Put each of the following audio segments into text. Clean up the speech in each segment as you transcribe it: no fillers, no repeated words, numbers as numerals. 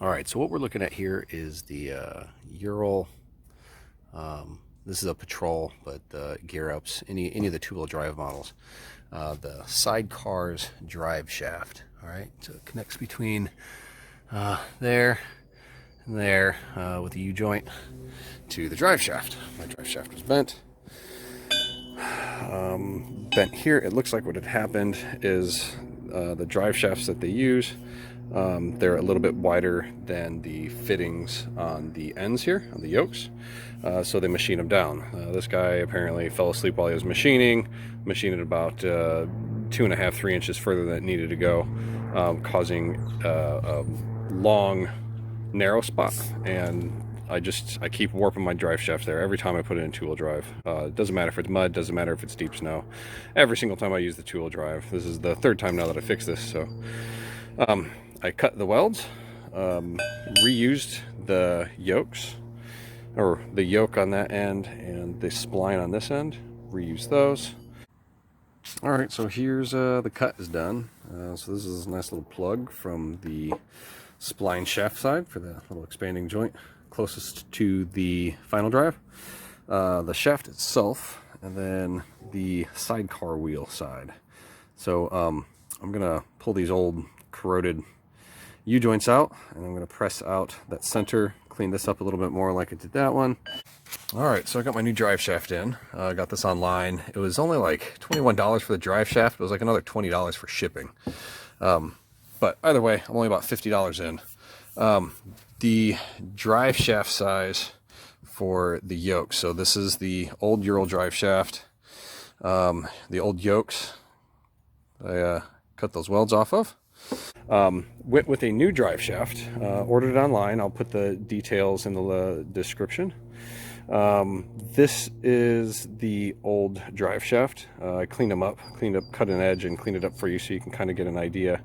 All right, so what we're looking at here is the Ural. This is a patrol, but gear ups, any of the two-wheel drive models. The Sidecar's drive shaft. All right, so it connects between there and there with the U-joint to the drive shaft. My drive shaft was bent. Bent here. It looks like what had happened is the drive shafts that they use, they're a little bit wider than the fittings on the ends here, on the yokes, so they machine them down. This guy apparently fell asleep while he was machined it about 2.5, 3 inches further than it needed to go, causing a long, narrow spot. And I keep warping my drive shaft there every time I put it in two-wheel drive. It doesn't matter if it's mud, doesn't matter if it's deep snow. Every single time I use the two-wheel drive. This is the third time now that I fixed this. So I cut the welds, reused the yokes, or the yoke on that end and the spline on this end, reuse those. All right, so here's the cut is done. So this is a nice little plug from the spline shaft side for the little expanding joint closest to the final drive, the shaft itself, and then the sidecar wheel side. So I'm gonna pull these old corroded U-joints out, and I'm gonna press out that center, clean this up a little bit more like I did that one. All right, so I got my new drive shaft in. I got this online. It was only like $21 for the drive shaft. It was like another $20 for shipping. But either way, I'm only about $50 in. The drive shaft size for the yoke. So this is the old Ural drive shaft. The old yokes, I cut those welds off of. With a new drive shaft, ordered it online. I'll put the details in the description. This is the old drive shaft. I cleaned them up, cut an edge and cleaned it up for you so you can kind of get an idea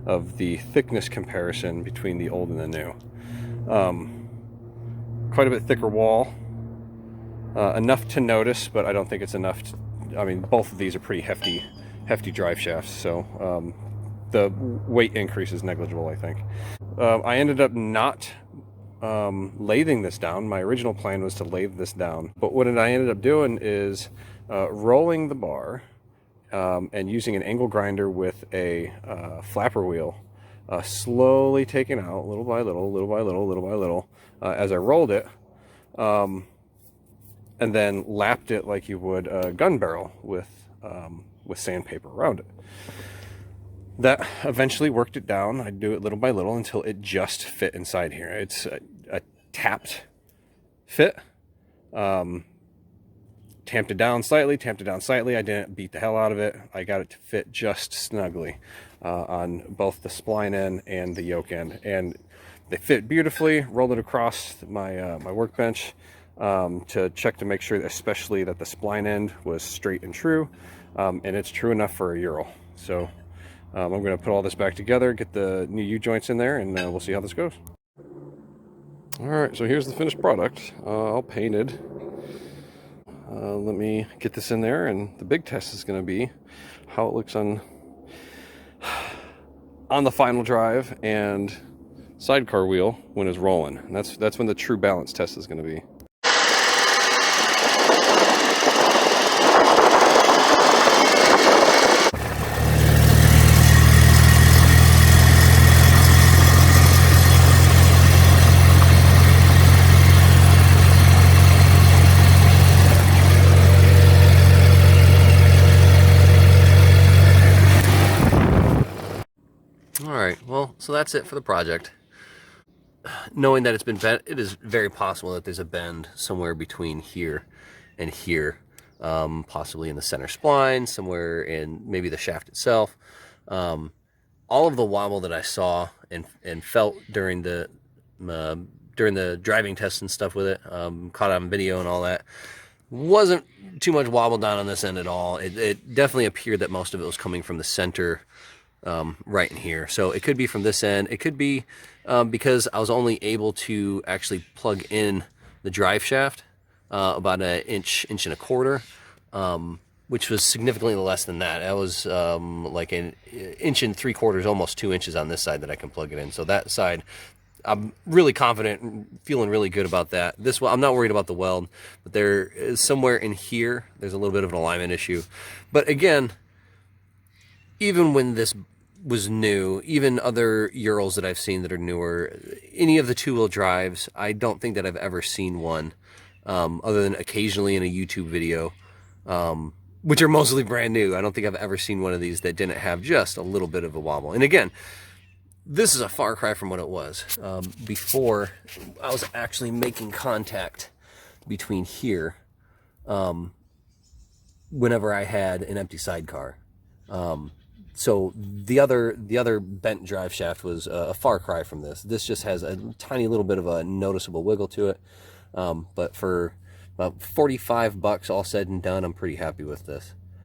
of the thickness comparison between the old and the new. Quite a bit thicker wall, enough to notice, but I don't think it's enough to, I mean, both of these are pretty hefty drive shafts, so the weight increase is negligible, I think. I ended up not lathing this down. My original plan was to lathe this down, but what I ended up doing is rolling the bar and using an angle grinder with a flapper wheel, slowly taking out little by little, as I rolled it, and then lapped it like you would a gun barrel with sandpaper around it. That eventually worked it down. I'd do it little by little until it just fit inside here. It's a tapped fit. Tamped it down slightly. I didn't beat the hell out of it. I got it to fit just snugly on both the spline end and the yoke end. And they fit beautifully. Rolled it across my workbench to check to make sure, especially that the spline end was straight and true. And it's true enough for a Ural. So I'm going to put all this back together, get the new U-joints in there, and we'll see how this goes. All right, so here's the finished product, all painted. Let me get this in there, and the big test is going to be how it looks on the final drive and sidecar wheel when it's rolling. And that's when the true balance test is going to be. Alright, well, so that's it for the project. Knowing that it's been bent, it is very possible that there's a bend somewhere between here and here, possibly in the center spline, somewhere in maybe the shaft itself. All of the wobble that I saw and felt during the driving tests and stuff with it, caught on video and all that, wasn't too much wobble down on this end at all. It definitely appeared that most of it was coming from the center, right in here. So it could be from this end. It could be because I was only able to actually plug in the drive shaft about an inch and a quarter, which was significantly less than that. That was like an inch and 3/4, almost 2 inches on this side that I can plug it in. So that side I'm really confident and feeling really good about that. This one, I'm not worried about the weld, but there is somewhere in here, there's a little bit of an alignment issue. But again, even when this was new, even other Urals that I've seen that are newer, any of the two-wheel drives, I don't think that I've ever seen one, other than occasionally in a YouTube video, which are mostly brand new. I don't think I've ever seen one of these that didn't have just a little bit of a wobble. And again, this is a far cry from what it was before I was actually making contact between here whenever I had an empty sidecar. So the other bent drive shaft was a far cry from this. This just has a tiny little bit of a noticeable wiggle to it. But for about $45 all said and done, I'm pretty happy with this.